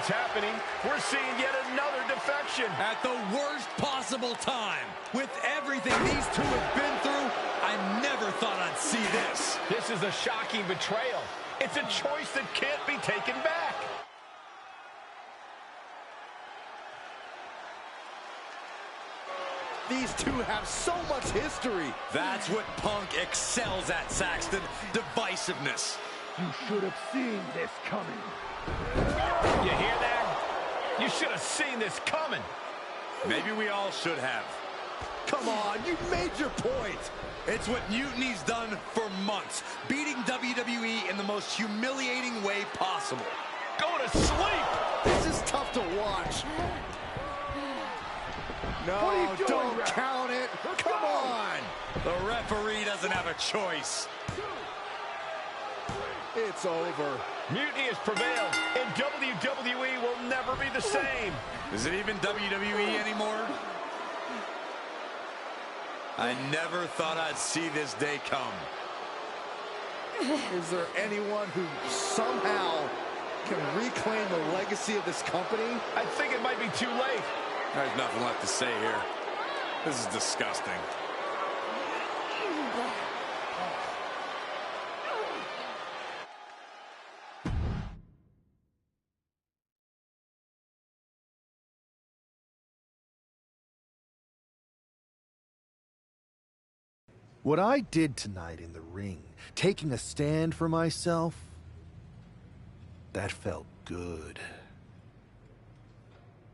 what's happening. We're seeing yet another defection. At the worst possible time. With everything these two have been through, I never thought I'd see this. This is a shocking betrayal. It's a choice that can't be taken back. These two have so much history. That's what Punk excels at, Saxton. Divisiveness. You should have seen this coming. You hear that? You should have seen this coming. Maybe we all should have. Come on, you made your point. It's what Mutiny's done for months, beating WWE in the most humiliating way possible. Go to sleep. This is tough to watch. No, don't count it. Come on. The referee doesn't have a choice. It's over. Mutiny has prevailed, and WWE will never be the same. Is it even WWE anymore? I never thought I'd see this day come. Is there anyone who somehow can reclaim the legacy of this company? I think it might be too late. There's nothing left to say here. This is disgusting. What I did tonight in the ring, taking a stand for myself, that felt good.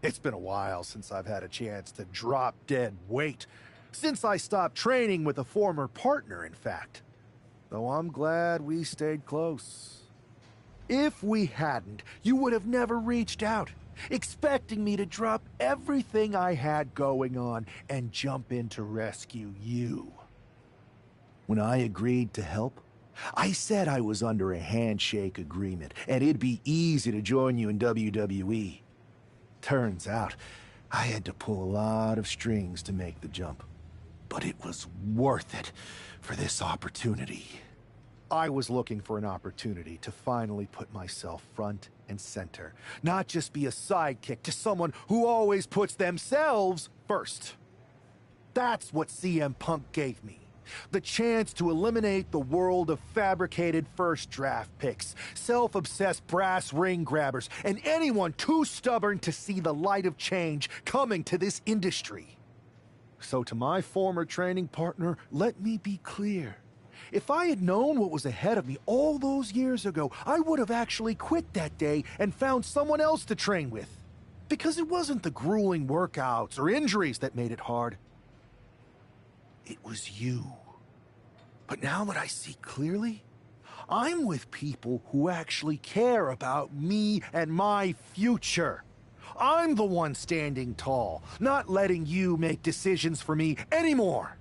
It's been a while since I've had a chance to drop dead weight. Since I stopped training with a former partner, in fact. Though I'm glad we stayed close. If we hadn't, you would have never reached out, expecting me to drop everything I had going on and jump in to rescue you. When I agreed to help, I said I was under a handshake agreement and it'd be easy to join you in WWE. Turns out, I had to pull a lot of strings to make the jump. But it was worth it for this opportunity. I was looking for an opportunity to finally put myself front and center. Not just be a sidekick to someone who always puts themselves first. That's what CM Punk gave me. The chance to eliminate the world of fabricated first draft picks, self-obsessed brass ring grabbers, and anyone too stubborn to see the light of change coming to this industry. So to my former training partner, let me be clear. If I had known what was ahead of me all those years ago, I would have actually quit that day and found someone else to train with. Because it wasn't the grueling workouts or injuries that made it hard. It was you. But now that I see clearly, I'm with people who actually care about me and my future. I'm the one standing tall, not letting you make decisions for me anymore.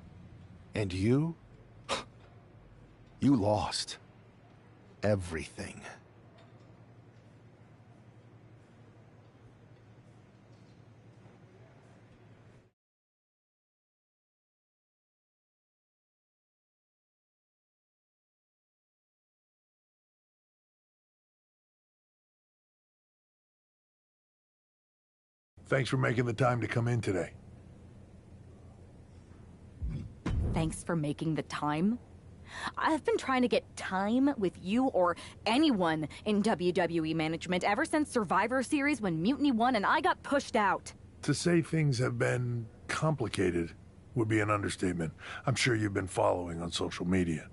And you? You lost everything. Thanks for making the time to come in today. Thanks for making the time? I've been trying to get time with you or anyone in WWE management ever since Survivor Series when Mutiny won and I got pushed out. To say things have been complicated would be an understatement. I'm sure you've been following on social media.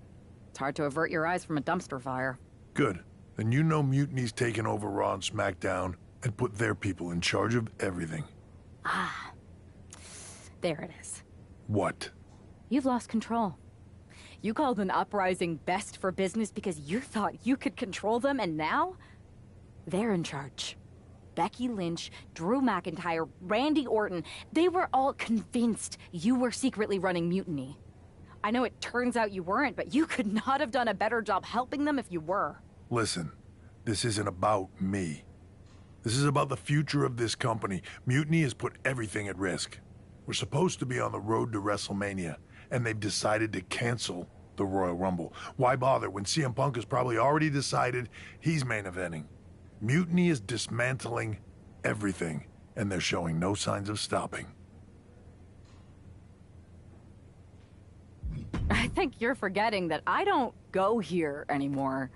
It's hard to avert your eyes from a dumpster fire. Good. Then you know Mutiny's taken over Raw and SmackDown and put their people in charge of everything. Ah. There it is. What? You've lost control. You called an uprising best for business because you thought you could control them, and now they're in charge. Becky Lynch, Drew McIntyre, Randy Orton, they were all convinced you were secretly running Mutiny. I know it turns out you weren't, but you could not have done a better job helping them if you were. Listen, this isn't about me. This is about the future of this company. Mutiny has put everything at risk. We're supposed to be on the road to WrestleMania, and they've decided to cancel the Royal Rumble. Why bother when CM Punk has probably already decided he's main eventing? Mutiny is dismantling everything, and they're showing no signs of stopping. I think you're forgetting that I don't go here anymore.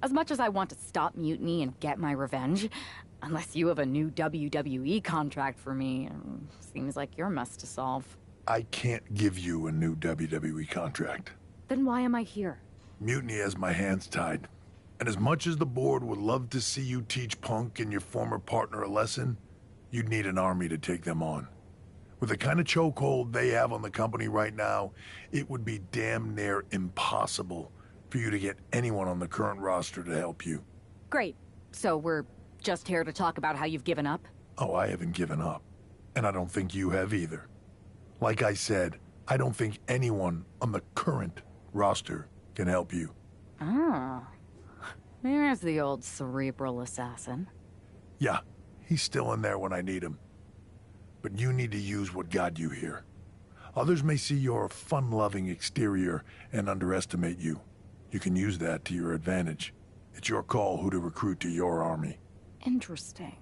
As much as I want to stop Mutiny and get my revenge, unless you have a new WWE contract for me, seems like your mess to solve. I can't give you a new WWE contract. Then why am I here? Mutiny has my hands tied. And as much as the board would love to see you teach Punk and your former partner a lesson, you'd need an army to take them on. With the kind of chokehold they have on the company right now, it would be damn near impossible for you to get anyone on the current roster to help you. Great. So we're just here to talk about how you've given up? Oh, I haven't given up. And I don't think you have either. Like I said, I don't think anyone on the current roster can help you. Ah. There's the old cerebral assassin. Yeah, he's still in there when I need him. But you need to use what got you here. Others may see your fun-loving exterior and underestimate you. You can use that to your advantage. It's your call who to recruit to your army. Interesting.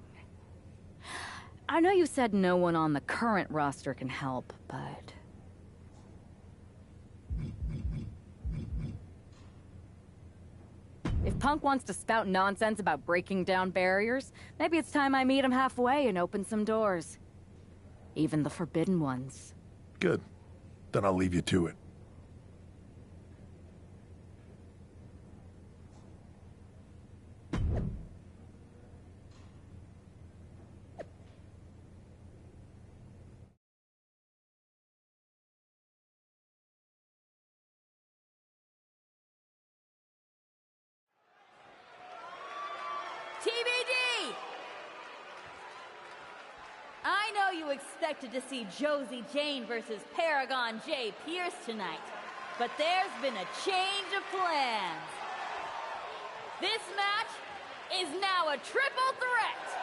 I know you said no one on the current roster can help, but... if Punk wants to spout nonsense about breaking down barriers, maybe it's time I meet him halfway and open some doors. Even the forbidden ones. Good. Then I'll leave you to it. TBD! I know you expected to see Josie Jane versus Paragon J. Pierce tonight, but there's been a change of plans. This match is now a triple threat.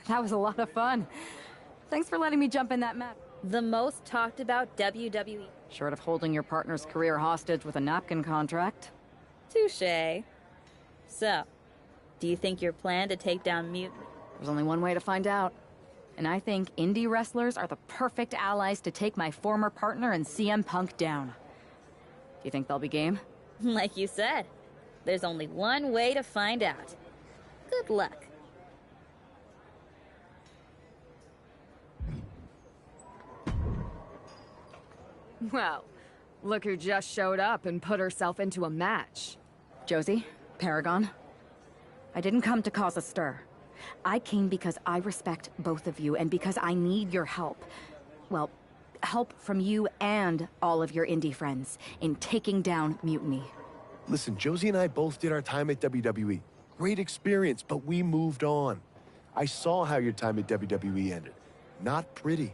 That was a lot of fun. Thanks for letting me jump in that match. The most talked about WWE. Short of holding your partner's career hostage with a napkin contract. Touche. So, do you think your plan to take down Mutiny? There's only one way to find out. And I think indie wrestlers are the perfect allies to take my former partner and CM Punk down. Do you think they'll be game? Like you said, there's only one way to find out. Good luck. Well, look who just showed up and put herself into a match. Josie, Paragon, I didn't come to cause a stir. I came because I respect both of you and because I need your help. Well, help from you and all of your indie friends in taking down Mutiny. Listen, Josie and I both did our time at WWE. Great experience, but we moved on. I saw how your time at WWE ended. Not pretty.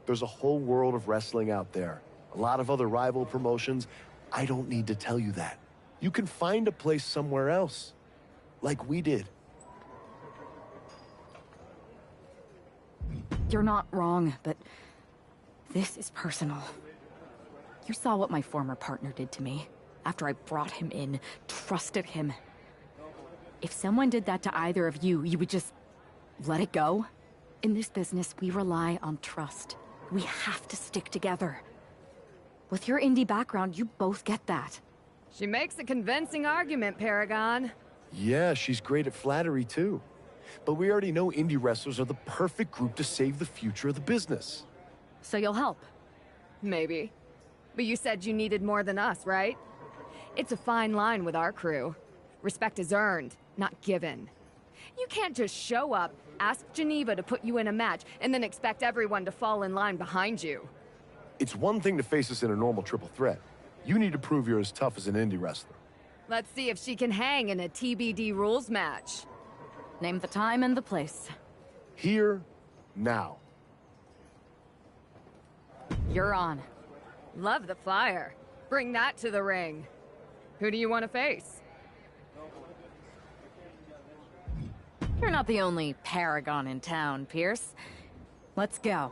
There's a whole world of wrestling out there. A lot of other rival promotions. I don't need to tell you that. You can find a place somewhere else. Like we did. You're not wrong, but this is personal. You saw what my former partner did to me after I brought him in, trusted him. If someone did that to either of you, you would just let it go? In this business, we rely on trust. We have to stick together. With your indie background, you both get that. She makes a convincing argument, Paragon. Yeah, she's great at flattery too. But we already know indie wrestlers are the perfect group to save the future of the business. So you'll help? Maybe. But you said you needed more than us, right? It's a fine line with our crew. Respect is earned, not given. You can't just show up, ask Geneva to put you in a match, and then expect everyone to fall in line behind you. It's one thing to face us in a normal triple threat. You need to prove you're as tough as an indie wrestler. Let's see if she can hang in a TBD rules match. Name the time and the place. Here, now. You're on. Love the fire. Bring that to the ring. Who do you want to face? You're not the only paragon in town, Pierce. Let's go.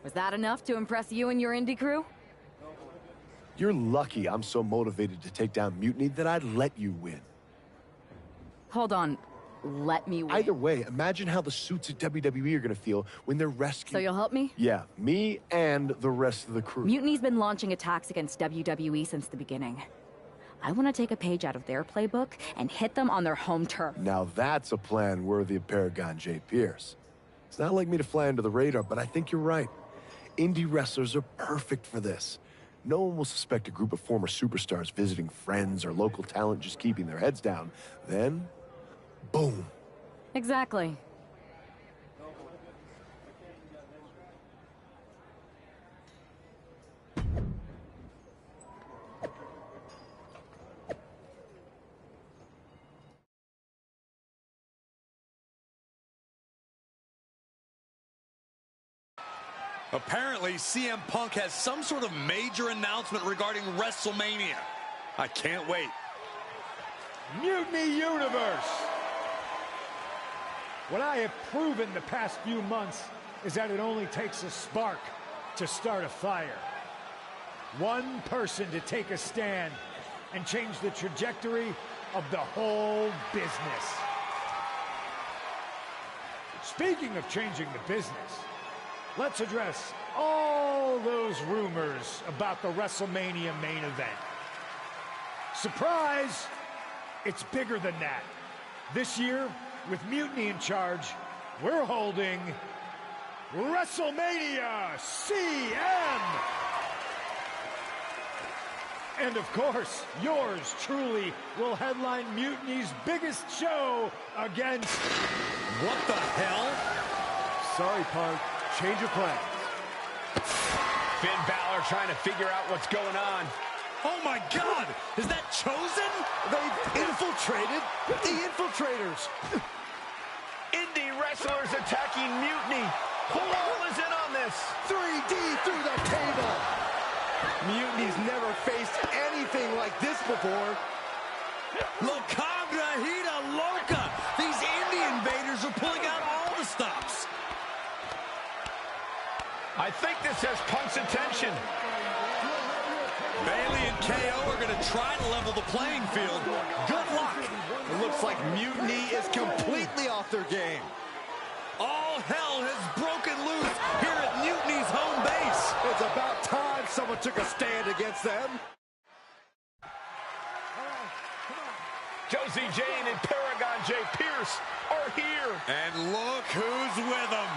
Was that enough to impress you and your indie crew? You're lucky I'm so motivated to take down Mutiny that I'd let you win. Hold on. Let me win. Either way, imagine how the suits at WWE are going to feel when they're rescued. So you'll help me? Yeah, me and the rest of the crew. Mutiny's been launching attacks against WWE since the beginning. I want to take a page out of their playbook and hit them on their home turf. Now that's a plan worthy of Paragon J. Pierce. It's not like me to fly under the radar, but I think you're right. Indie wrestlers are perfect for this. No one will suspect a group of former superstars visiting friends or local talent just keeping their heads down. Then, boom. Exactly. Apparently, CM Punk has some sort of major announcement regarding WrestleMania. I can't wait. Mutiny Universe! What I have proven the past few months is that it only takes a spark to start a fire. One person to take a stand and change the trajectory of the whole business. Speaking of changing the business, let's address all those rumors about the WrestleMania main event. Surprise! It's bigger than that. This year, with Mutiny in charge, we're holding WrestleMania CM! And of course, yours truly will headline Mutiny's biggest show against... What the hell? Sorry, Punk. Change of plans. Finn Balor trying to figure out what's going on. Oh my God! Is that Chosen? They've infiltrated the infiltrators. Indie wrestlers attacking Mutiny. Who all is in on this? 3D through the table. Mutiny's never faced anything like this before. La Cabra Hida Loca! These indie invaders are pulling out all the stops. I think this has Punk's attention. Bailey and KO are going to try to level the playing field. Good luck. It looks like Mutiny is completely off their game. All hell has broken loose here at Mutiny's home base. It's about time someone took a stand against them. Josie Jane and Paragon J. Pierce are here. And look who's with them.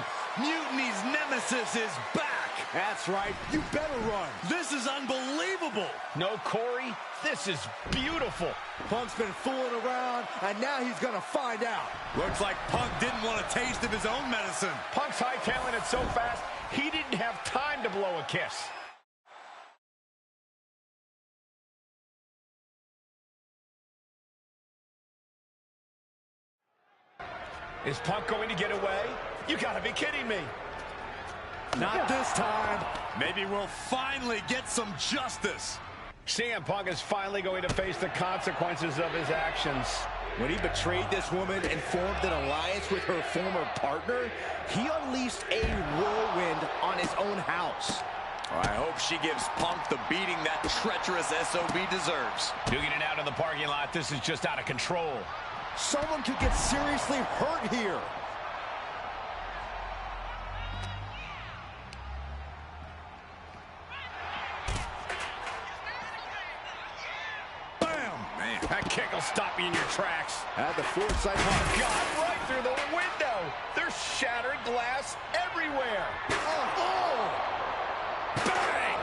Mutiny's nemesis is back. That's right. You better run. This is unbelievable. No, Corey, this is beautiful. Punk's been fooling around, and now he's going to find out. Looks like Punk didn't want a taste of his own medicine. Punk's hightailing it so fast, he didn't have time to blow a kiss. Is Punk going to get away? You gotta be kidding me. Not this time. Maybe we'll finally get some justice. CM Punk is finally going to face the consequences of his actions. When he betrayed this woman and formed an alliance with her former partner, he unleashed a whirlwind on his own house. I hope she gives Punk the beating that treacherous SOB deserves. Duking it out in the parking lot, this is just out of control. Someone could get seriously hurt here. Bam! Man, that kick will stop you in your tracks. Had the foresight. Oh, God, right through the window. There's shattered glass everywhere. Oh! Bang!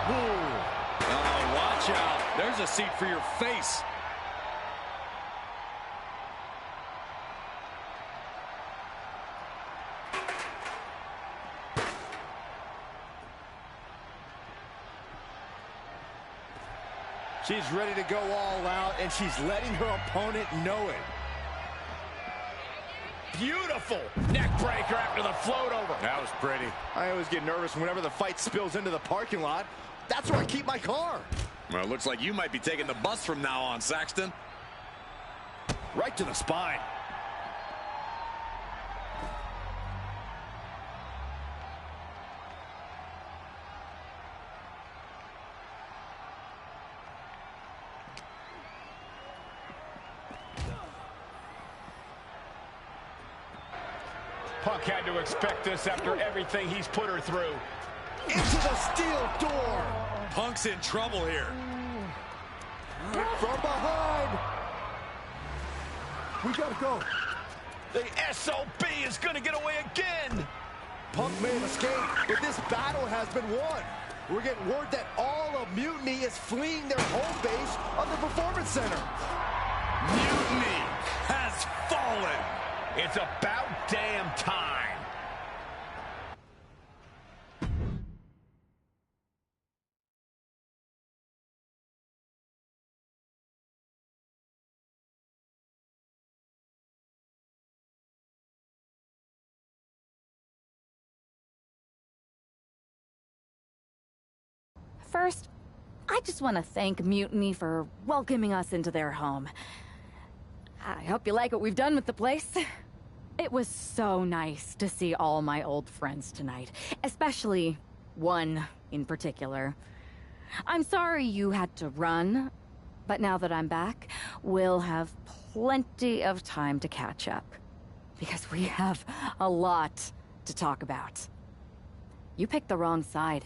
Oh, watch out. There's a seat for your face. She's ready to go all out, and she's letting her opponent know it. Beautiful neck breaker after the float over. That was pretty. I always get nervous whenever the fight spills into the parking lot. That's where I keep my car. Well, it looks like you might be taking the bus from now on, Saxton. Right to the spine. Punk had to expect this after everything he's put her through. Into the steel door. Punk's in trouble here. From behind. We gotta go. The SOB is gonna get away again. Punk may have escaped, but this battle has been won. We're getting word that all of Mutiny is fleeing their home base of the Performance Center. Mutiny has fallen. It's about damn time. First, I just want to thank Mutiny for welcoming us into their home. I hope you like what we've done with the place. It was so nice to see all my old friends tonight, especially one in particular. I'm sorry you had to run, but now that I'm back, we'll have plenty of time to catch up. Because we have a lot to talk about. You picked the wrong side.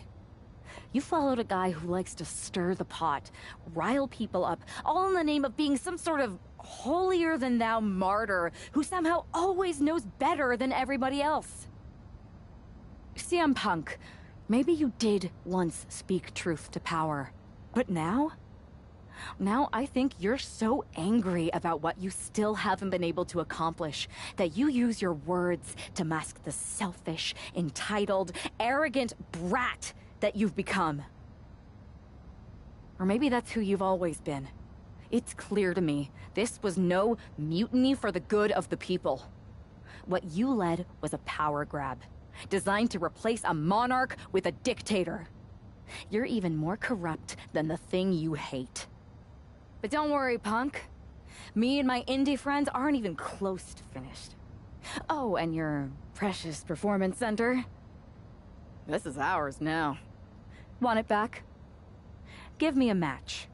You followed a guy who likes to stir the pot, rile people up, all in the name of being some sort of holier-than-thou martyr who somehow always knows better than everybody else. CM Punk, maybe you did once speak truth to power, but now? Now I think you're so angry about what you still haven't been able to accomplish that you use your words to mask the selfish, entitled, arrogant brat that you've become. Or maybe that's who you've always been. It's clear to me, this was no mutiny for the good of the people. What you led was a power grab, designed to replace a monarch with a dictator. You're even more corrupt than the thing you hate. But don't worry, Punk. Me and my indie friends aren't even close to finished. Oh, and your precious performance center? This is ours now. Want it back? Give me a match,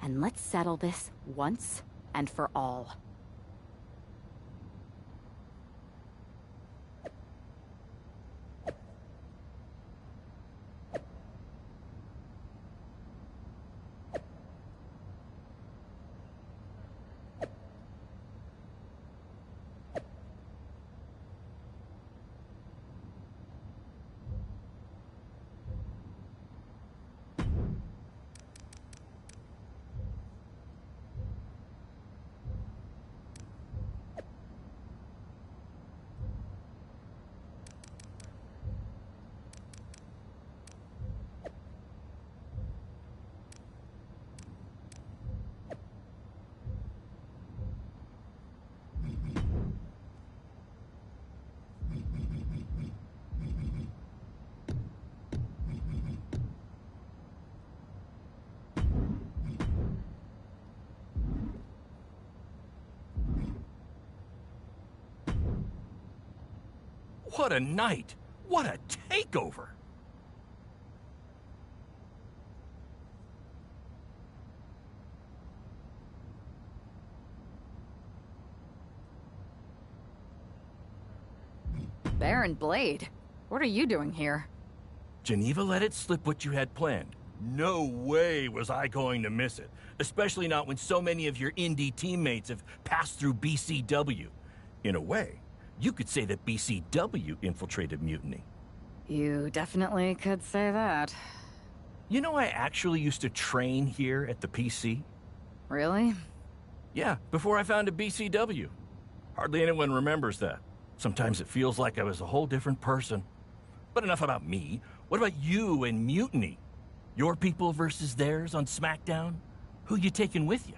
and let's settle this once and for all. What a night! What a takeover! Baron Blade, what are you doing here? Geneva let it slip what you had planned. No way was I going to miss it. Especially not when so many of your indie teammates have passed through BCW. In a way, you could say that BCW infiltrated Mutiny. You definitely could say that. You know, I actually used to train here at the PC. Really? Yeah, before I founded BCW. Hardly anyone remembers that. Sometimes it feels like I was a whole different person. But enough about me. What about you and Mutiny? Your people versus theirs on SmackDown? Who you taking with you?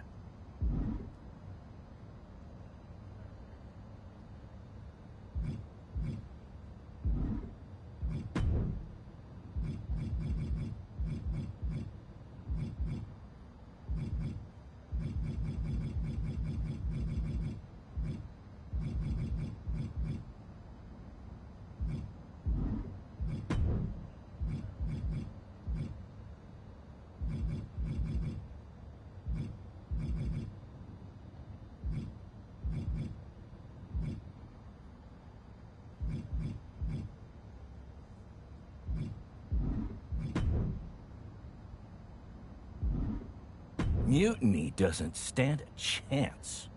Mutiny doesn't stand a chance.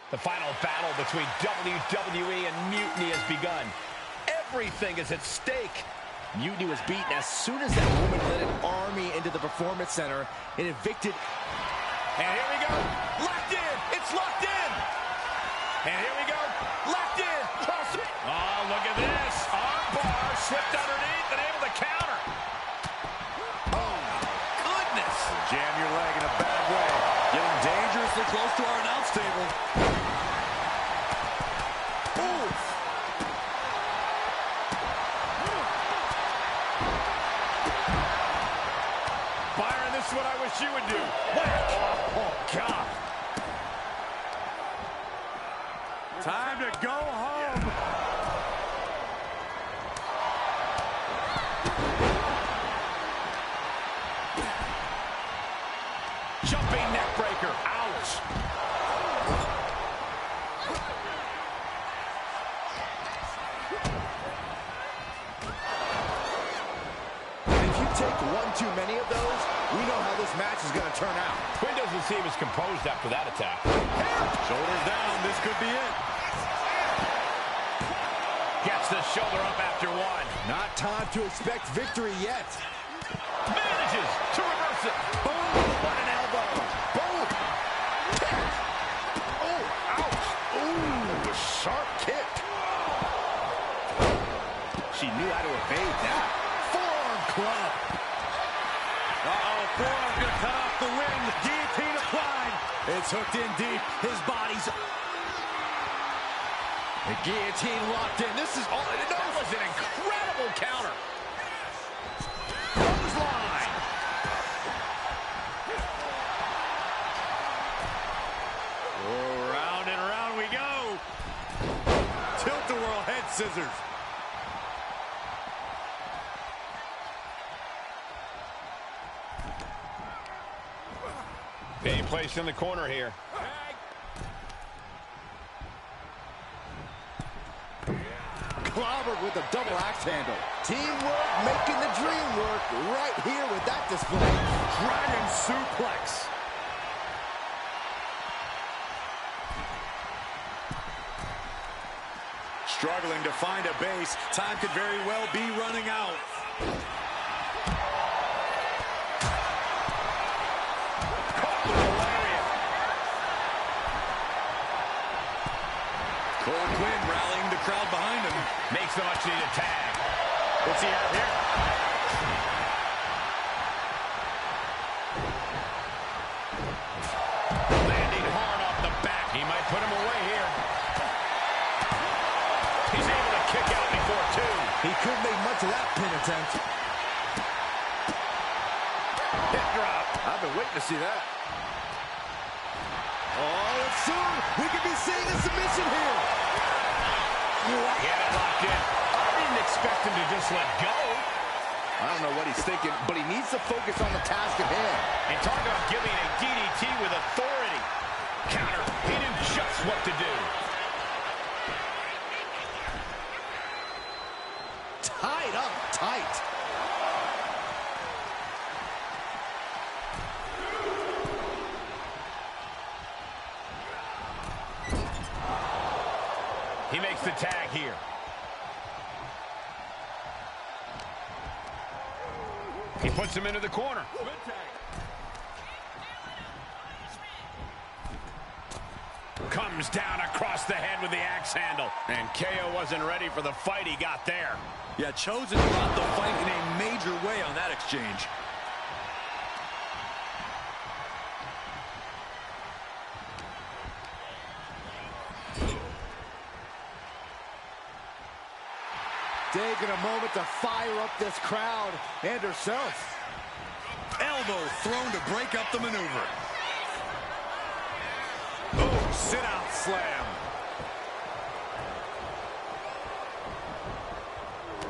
The final battle between WWE and Mutiny has begun. Everything is at stake. Mutiny was beaten as soon as that woman led an army into the Performance Center and evicted. And here we go. Locked in. It's locked in. And here we go. Locked in. Cross. Oh, look at this. Arm bar slipped underneath and able to counter. Oh, goodness. Jam your leg in a bad way. Getting dangerously close to our announce table. Byron, this is what I wish you would do. Oh, God. Time to go home. Jumping neck breaker. Ouch. If you take one too many of those, we know how this match is going to turn out. Quinn doesn't seem as composed after that attack. Shoulders down. This could be it. Gets the shoulder up after one. Not time to expect victory yet. Manages to reverse it. Boom. What an elbow. Boom. Kick. Oh, ouch. Ooh, a sharp kick. She knew how to evade that. Forearm club. Uh-oh, forearm gonna cut off the wind. Guillotine applied. It's hooked in deep. His body's... The guillotine locked in. This is all... That was an incredible counter. Clothesline. Oh, round and round we go. Tilt-a-whirl head scissors. Being placed in the corner here. Clobbered with a double axe handle. Teamwork making the dream work right here with that display. Dragon suplex. Struggling to find a base. Time could very well be running out. Cole Quinn rallying the crowd behind him. Makes the much-needed tag. What's he have here? Landing hard off the back. He might put him away here. He's able to kick He couldn't make much of that pin attempt. Hip drop. I've been waiting to see that. Oh, and soon we could be seeing a submission here. Get it locked in. I didn't expect him to just let go. I don't know what he's thinking, but he needs to focus on the task at hand. And talk about giving a DDT with authority. Counter. He knew just what to do. Tied up tight. He makes the tag here. He puts him into the corner. Comes down across the head with the axe handle. And KO wasn't ready for the fight he got there. Yeah, Chosen brought the fight in a major way on that exchange. Taking a moment to fire up this crowd and herself. Elbow thrown to break up the maneuver. Oh, sit-out slam.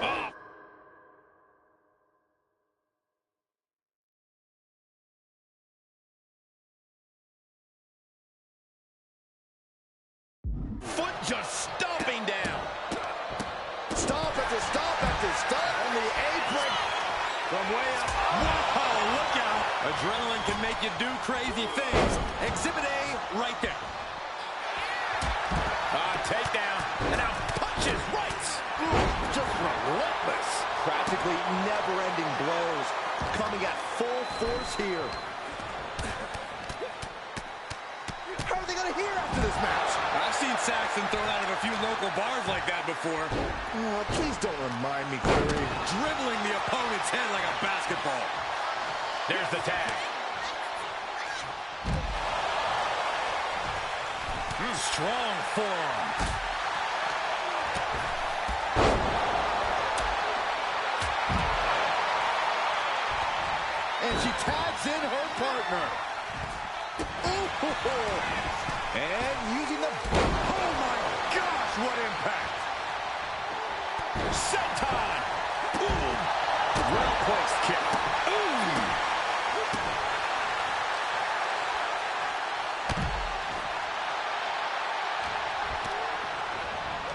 Oh. Foot just stomping down. Stomp after stomp after stomp on the apron. From way up. Whoa, look out. Adrenaline can make you do crazy things. Exhibit A right there. Takedown. And now punches right. Just relentless. Practically never-ending blows. Coming at full force here. How are they going to hear after this match? I've seen Saxton thrown out of a few local bars like that before. Oh, please don't remind me, Corey. Dribbling the opponent's head like a basketball. There's the tag. Strong forearm. And she tags in her partner. Ooh. And using the... Oh my gosh, what impact! Senton! Boom! Well-placed kick. Ooh!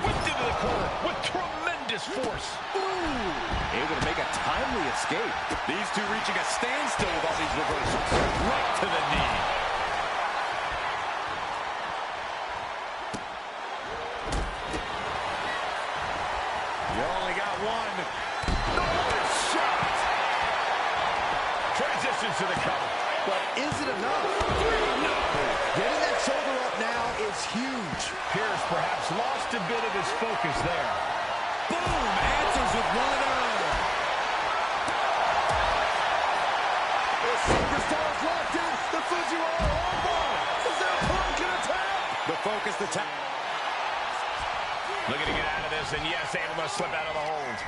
Whipped into the corner with tremendous force. Ooh! Able to make a timely escape. These two reaching a standstill with all these reversals. Right to the knee. You only got one. Oh, shot! Transitions to the cover. But is it enough? No! Getting that shoulder up now is huge. Pierce perhaps lost a bit of his focus there. Boom! Answers with one of their own. The superstar is locked in. The Fujiwara armbar. Is there a punk can attack? The focused attack. Looking to get out of this, and yes, able to slip out of the hold.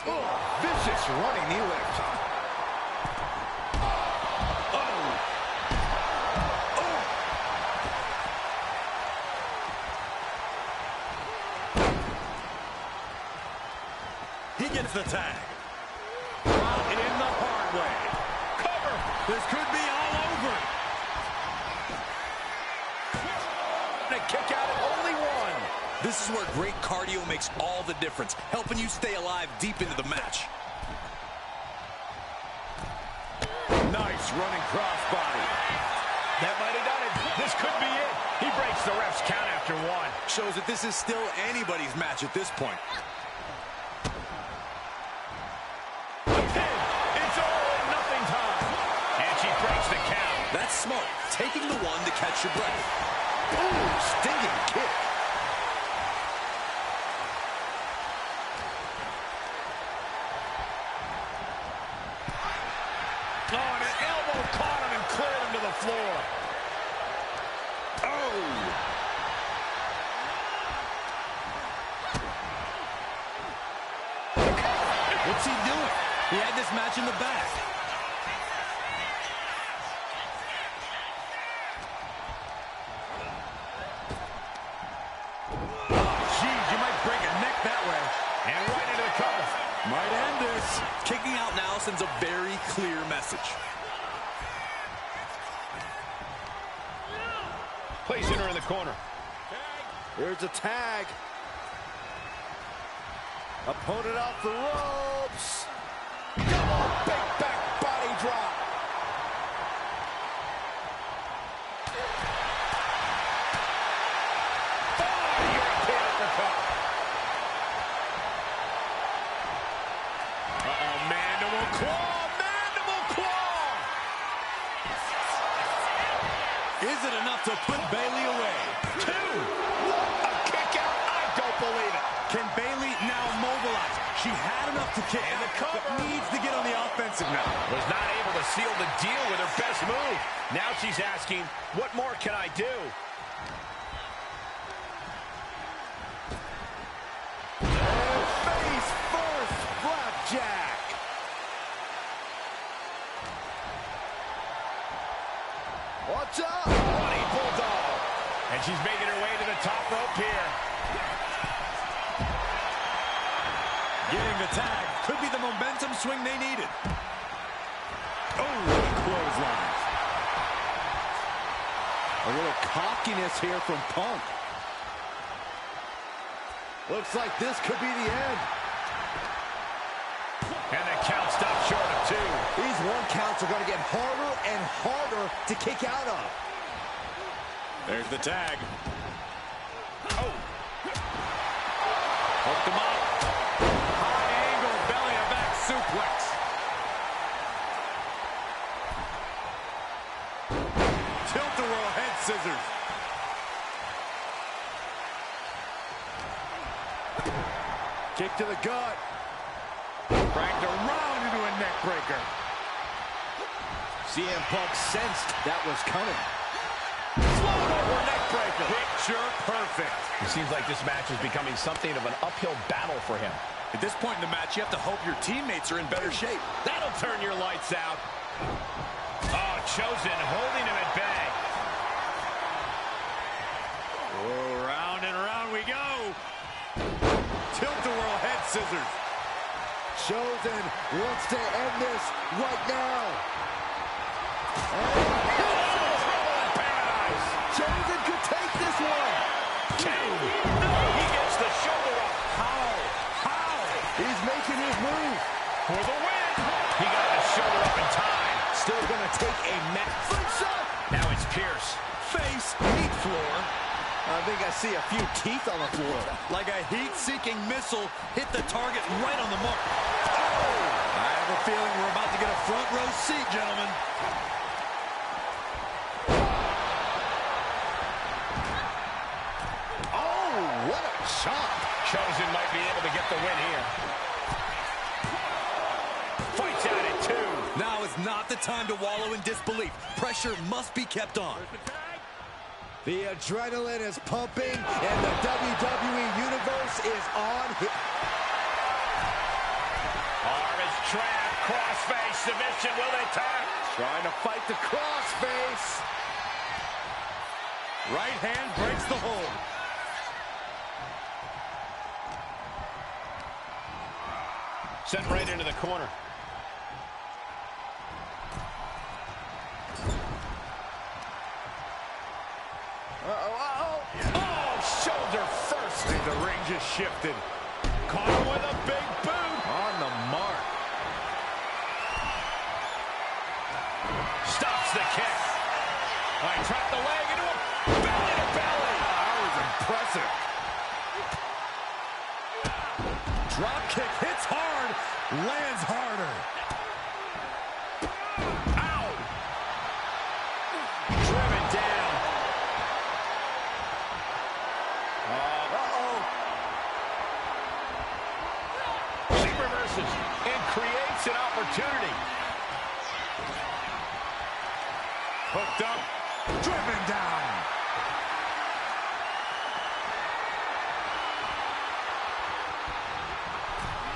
Oh, vicious running knee lift. He gets the tag. Brought in the hard way. Cover! This could be all over. And a kick out at only one. This is where great cardio makes all the difference, helping you stay alive deep into the match. Nice running crossbody. That might have done it. This could be it. He breaks the ref's count after one. Shows that this is still anybody's match at this point. It's all or nothing time. And she breaks the count. That's smart. Taking the one to catch your breath. Ooh, stinging kick. Oh, and an elbow caught him and cleared him to the floor. Oh! What's he doing? He had this match in the bag. You might break a neck that way. And right into the cover. Might end this. Kicking out now sends a very clear message. Placing her in the corner. Here's a tag. Opponent off the ropes. Double big back body drop. European uppercut. Uh-oh, mandible claw, mandible claw. Is it enough to put Bayley away? 2. A kick out. I don't believe it. Can Bayley now mobilize? She had enough to kick And the out, cover. but needs to get on the offensive now. Was not able to seal the deal with her best move. Now she's asking, what more can I do? Face first, flapjack. Watch out. Running bulldog. And she's making her way to the top rope here. Getting the tag could be the momentum swing they needed. Oh, what a clothesline. A little cockiness here from Punk. Looks like this could be the end. And the count stopped short of 2. These one counts are going to get harder and harder to kick out of. There's the tag. Oh. Hooked him up. High angle belly to back suplex. Tilt-a-whirl head scissors. Kick to the gut. Cranked around into a neck breaker. CM Punk sensed that was coming. Float over neck breaker. Picture perfect. It seems like this match is becoming something of an uphill battle for him. At this point in the match, you have to hope your teammates are in better shape. That'll turn your lights out. Oh, Chosen holding him at bay. Oh, round and round we go. Tilt-a-whirl head scissors. Chosen wants to end this right now. Paradise. Chosen could take this one. 2. No, he gets the shoulder up. How? He's making his move. For the win. He got the shoulder up in time. Still going to take a match. Now it's Pierce. Face meat floor. I think I see a few teeth on the floor. Like a heat-seeking missile hit the target right on the mark. I have a feeling we're about to get a front row seat, gentlemen. Oh, what a chop. Chosen might be able to get the win here. Fights out at 2. Now is not the time to wallow in disbelief. Pressure must be kept on. The adrenaline is pumping, and the WWE Universe is on. Arm is trapped. Crossface submission. Will they tap? Trying to fight the crossface. Right hand breaks the hold. Sent right into the corner. Oh, shoulder first. I think the ring just shifted. Caught him with a big boot. On the mark. Stops the kick. I trapped the leg into a belly to belly. That was impressive. Drop kick hits hard, lands harder. Ow. Driven down. She reverses and creates an opportunity. Hooked up, driven down.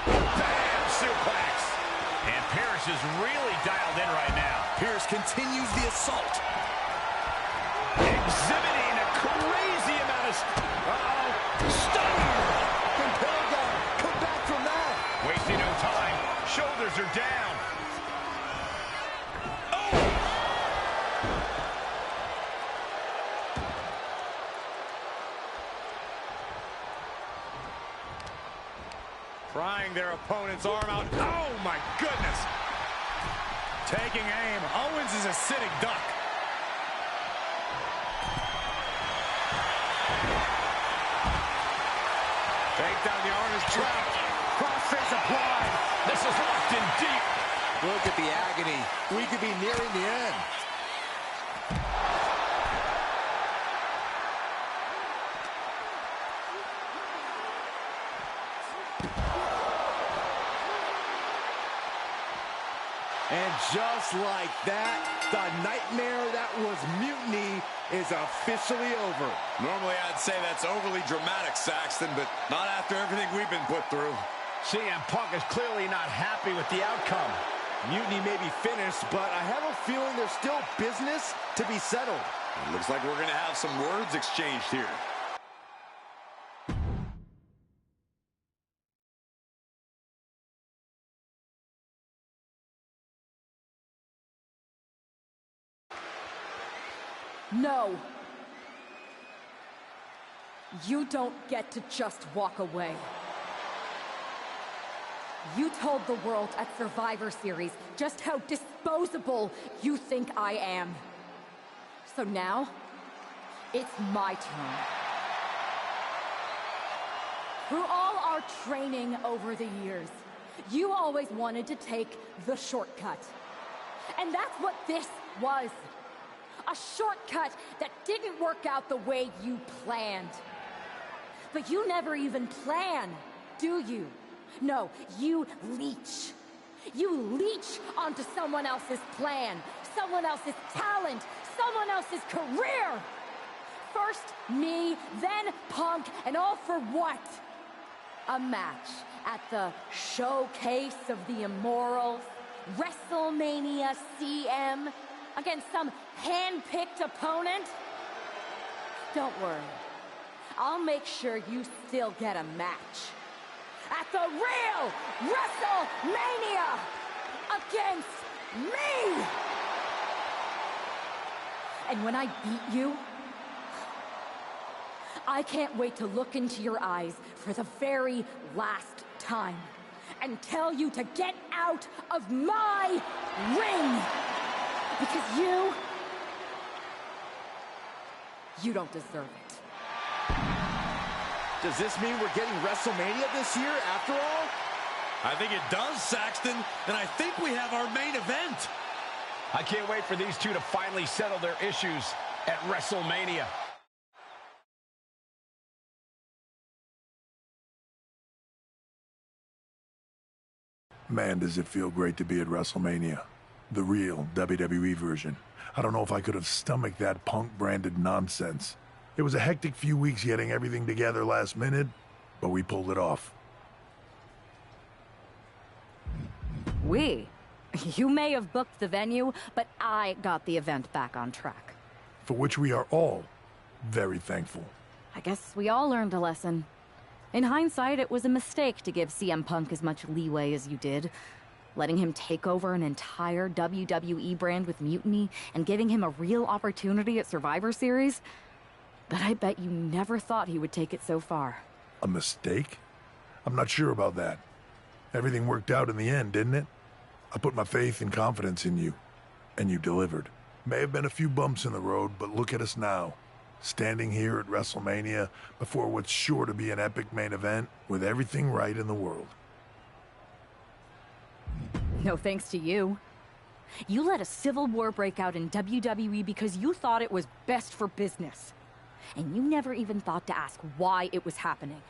Bam! Suplex. Pierce is really dialed in right now. Pierce continues the assault. Exhibiting a crazy amount of... Stunner! Can Paragon come back from that? Wasting no time. Shoulders are down. Prying their opponent's arm out. Oh, my goodness. Taking aim. Owens is a sitting duck. Take down, the arm is trapped. Crossface applied. This is locked in deep. Look at the agony. We could be nearing the end. And just like that, the nightmare that was Mutiny is officially over. Normally, I'd say that's overly dramatic, Saxton, but not after everything we've been put through. CM Punk is clearly not happy with the outcome. Mutiny may be finished, but I have a feeling there's still business to be settled. It looks like we're going to have some words exchanged here. No. You don't get to just walk away. You told the world at Survivor Series just how disposable you think I am. So now, it's my turn. Through all our training over the years, you always wanted to take the shortcut. And that's what this was. A shortcut that didn't work out the way you planned. But you never even plan, do you? No, you leech. You leech onto someone else's plan, someone else's talent, someone else's career. First me, then Punk, and all for what? A match at the Showcase of the Immortals, WrestleMania CM, against some hand-picked opponent? Don't worry. I'll make sure you still get a match. At the real WrestleMania against me! And when I beat you, I can't wait to look into your eyes for the very last time and tell you to get out of my ring! Because you don't deserve it. Does this mean we're getting WrestleMania this year after all? I think it does, Saxton, and I think we have our main event. I can't wait for these two to finally settle their issues at WrestleMania. Man, does it feel great to be at WrestleMania. The real WWE version. I don't know if I could have stomached that Punk-branded nonsense. It was a hectic few weeks getting everything together last minute, but we pulled it off. You may have booked the venue, but I got the event back on track. For which we are all very thankful. I guess we all learned a lesson. In hindsight, it was a mistake to give CM Punk as much leeway as you did. Letting him take over an entire WWE brand with Mutiny and giving him a real opportunity at Survivor Series. But I bet you never thought he would take it so far. A mistake? I'm not sure about that. Everything worked out in the end, didn't it? I put my faith and confidence in you, and you delivered. May have been a few bumps in the road, but look at us now. Standing here at WrestleMania before what's sure to be an epic main event with everything right in the world. No thanks to you. You let a civil war break out in WWE because you thought it was best for business. And you never even thought to ask why it was happening.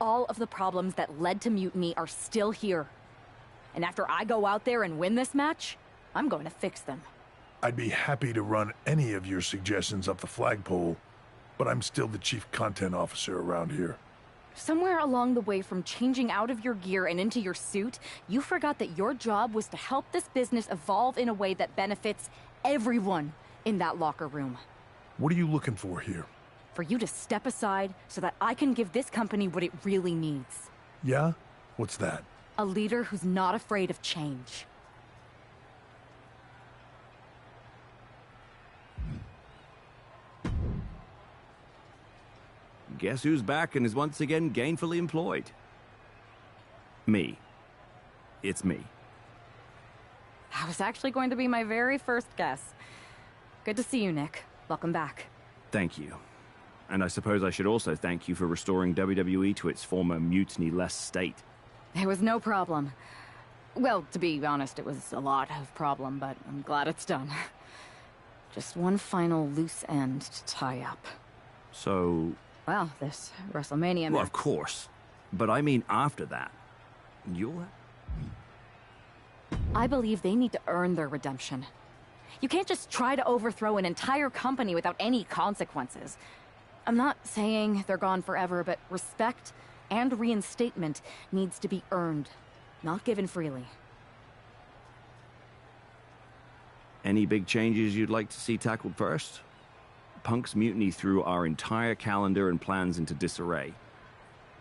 All of the problems that led to Mutiny are still here. And after I go out there and win this match, I'm going to fix them. I'd be happy to run any of your suggestions up the flagpole, but I'm still the chief content officer around here. Somewhere along the way from changing out of your gear and into your suit, you forgot that your job was to help this business evolve in a way that benefits everyone in that locker room. What are you looking for here? For you to step aside so that I can give this company what it really needs. Yeah? What's that? A leader who's not afraid of change. Guess who's back and is once again gainfully employed? Me. It's me. That was actually going to be my very first guess. Good to see you, Nick. Welcome back. Thank you. And I suppose I should also thank you for restoring WWE to its former mutiny-less state. It was no problem. Well, to be honest, it was a lot of problem, but I'm glad it's done. Just one final loose end to tie up. So... Well, this WrestleMania... Well, of course. But I mean after that. You'll... I believe they need to earn their redemption. You can't just try to overthrow an entire company without any consequences. I'm not saying they're gone forever, but respect and reinstatement needs to be earned, not given freely. Any big changes you'd like to see tackled first? Punk's mutiny threw our entire calendar and plans into disarray.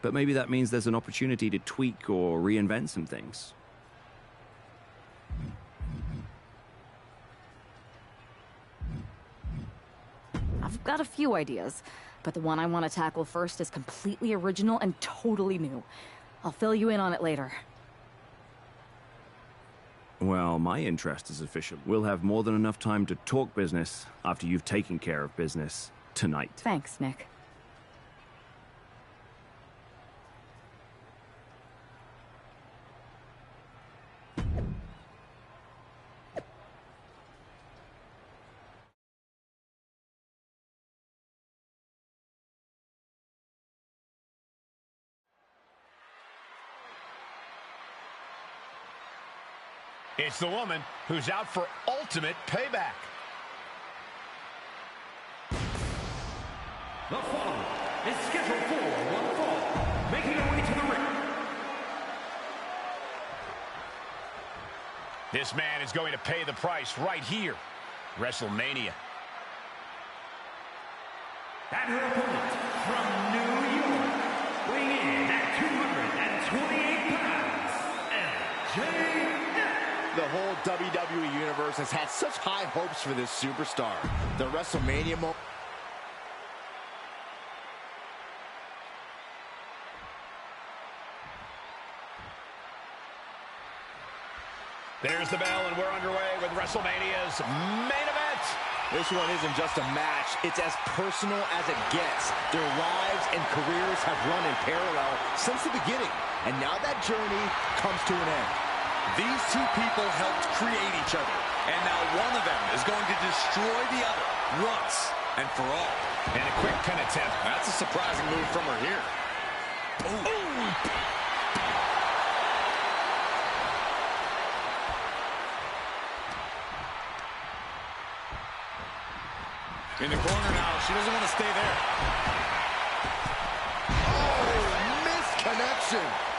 But maybe that means there's an opportunity to tweak or reinvent some things. I've got a few ideas, but the one I want to tackle first is completely original and totally new. I'll fill you in on it later. Well, my interest is official. We'll have more than enough time to talk business after you've taken care of business tonight. Thanks, Nick. It's the woman who's out for ultimate payback. The following is scheduled for one fall, making her way to the ring. This man is going to pay the price right here. WrestleMania. And her opponent from New York, weighing in at 228 pounds, LJ. The whole WWE Universe has had such high hopes for this superstar. The WrestleMania moment. There's the bell, and we're underway with WrestleMania's main event. This one isn't just a match, it's as personal as it gets. Their lives and careers have run in parallel since the beginning, and now that journey comes to an end. These two people helped create each other, and now one of them is going to destroy the other once and for all. And a quick pin attempt. That's a surprising move from her here. Ooh. Ooh. In the corner now, she doesn't want to stay there. Oh, misconnection.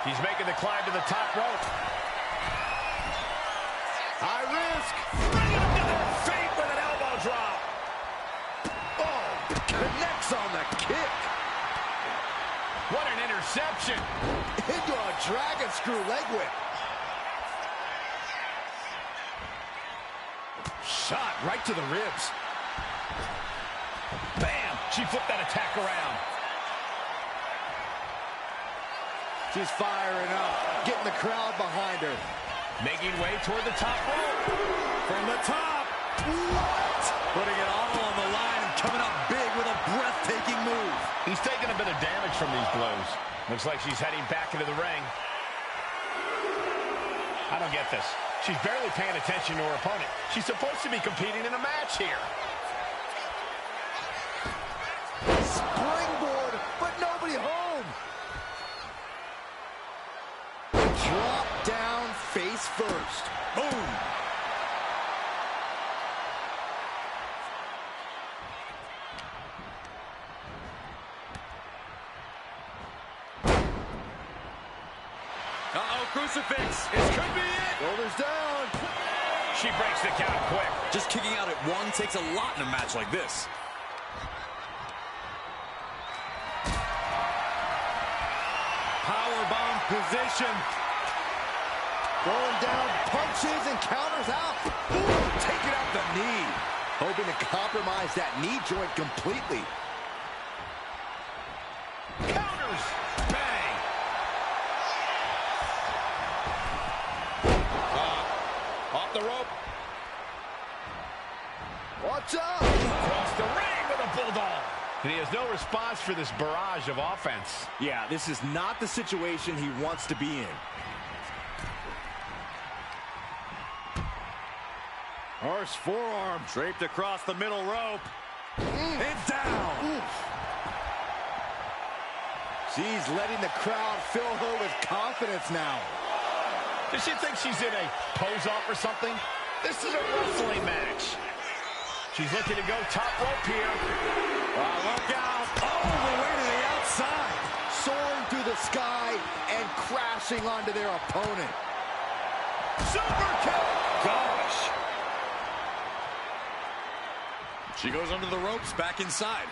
He's making the climb to the top rope. High risk. Right up to their feet with an elbow drop. Oh, connects on the kick. What an interception. Into a dragon screw leg whip. Shot right to the ribs. Bam! She flipped that attack around. She's firing up, getting the crowd behind her. Making way toward the top rope. From the top. What? Putting it all on the line and coming up big with a breathtaking move. He's taking a bit of damage from these blows. Looks like she's heading back into the ring. I don't get this. She's barely paying attention to her opponent. She's supposed to be competing in a match here. Springboard, but nobody home. Drop down face first. Boom. Uh-oh, crucifix. This could be it. Shoulders down. She breaks the count quick. Just kicking out at one takes a lot in a match like this. Powerbomb position. Going down, punches and counters out. Ooh, taking out the knee. Hoping to compromise that knee joint completely. Counters. Bang. Off the rope. Watch out. Across the ring with a bulldog. And he has no response for this barrage of offense. Yeah, this is not the situation he wants to be in. Horse forearm draped across the middle rope. And down. She's letting the crowd fill her with confidence now. Does she think she's in a pose-off or something? This is a wrestling match. She's looking to go top rope here. Look out. Oh, the way to the outside. Soaring through the sky and crashing onto their opponent. Super kick. Gosh. She goes under the ropes, back inside.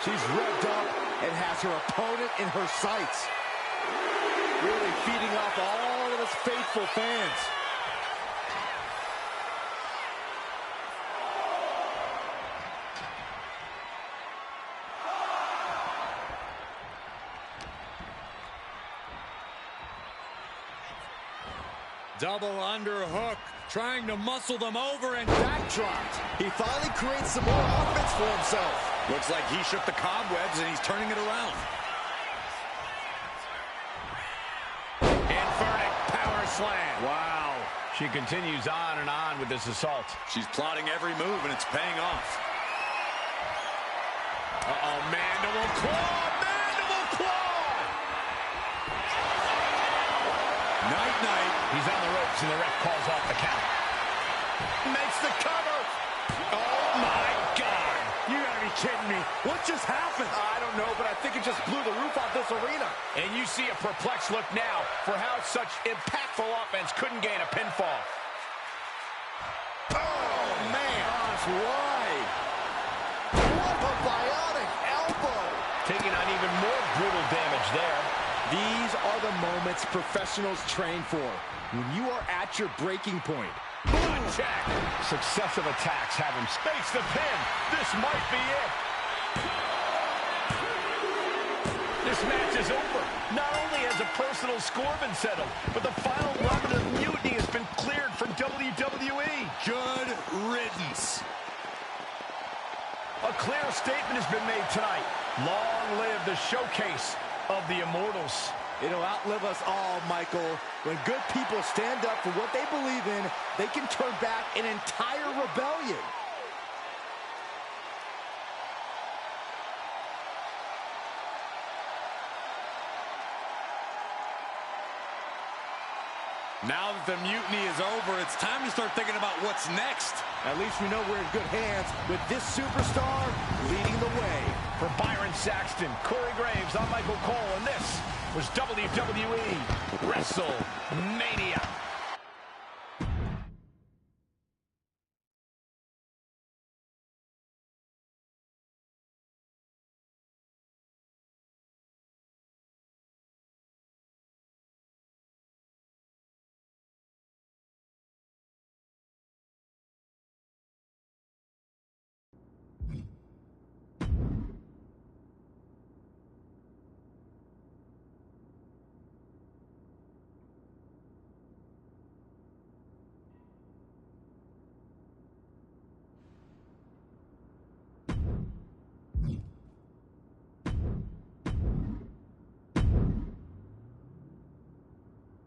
She's revved up and has her opponent in her sights. Really feeding off all of his faithful fans. Double underhook, trying to muscle them over and backdropped. He finally creates some more offense for himself. Looks like he shook the cobwebs and he's turning it around. Infernic power slam. Wow. She continues on and on with this assault. She's plotting every move and it's paying off. Uh-oh, mandible claw, mandible claw. Night-night. He's on the ropes and the ref calls off the count. Makes the cover. Oh, my God. You gotta be kidding me. What just happened? I don't know, but I think it just blew the roof off this arena. And you see a perplexed look now for how such impactful offense couldn't gain a pinfall. Oh, man. Gosh, wide. What a bionic elbow. Taking on even more brutal damage there. These are the moments professionals train for. When you are at your breaking point. Butt check. Successive attacks have him space the pin. This might be it. This match is over. Not only has a personal score been settled, but the final weapon of mutiny has been cleared from WWE. Good riddance. A clear statement has been made tonight. Long live the showcase of the Immortals. It'll outlive us all, Michael. When good people stand up for what they believe in, they can turn back an entire rebellion. Now that the mutiny is over, it's time to start thinking about what's next. At least we know we're in good hands with this superstar leading the way. For Byron Saxton, Corey Graves, I'm Michael Cole, and this was WWE WrestleMania.